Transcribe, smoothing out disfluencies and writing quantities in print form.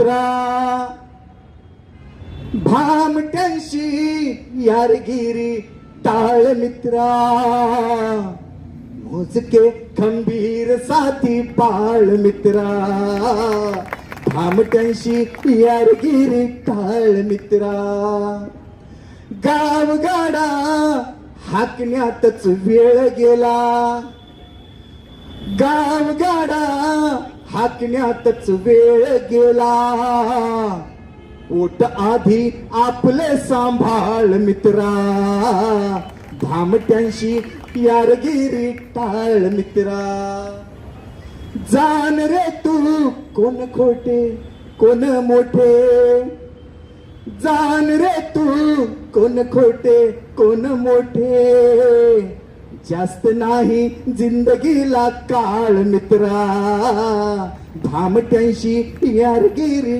मित्रा, भामट्यांशी यारगिरी टाळ मित्रा, मोजके खंबीर साथी पाळ मित्रा, भामट्यांशी यारगिरी टाळ मित्रा. गावगाडा हाकण्यातच वेळ गेला, गावगाडा हाकण्यातच वेळ गेला, पोट आधी आपले सांभाळ मित्रा, भामट्यांशी यारगिरी टाळ मित्रा. जाण रे तू कोण खोटे कोण मोठे, जाण रे तू कोण खोटे कोण मोठे, जास्त नाही जिंदगीला काळ मित्रा, भामट्यांशी यारगिरी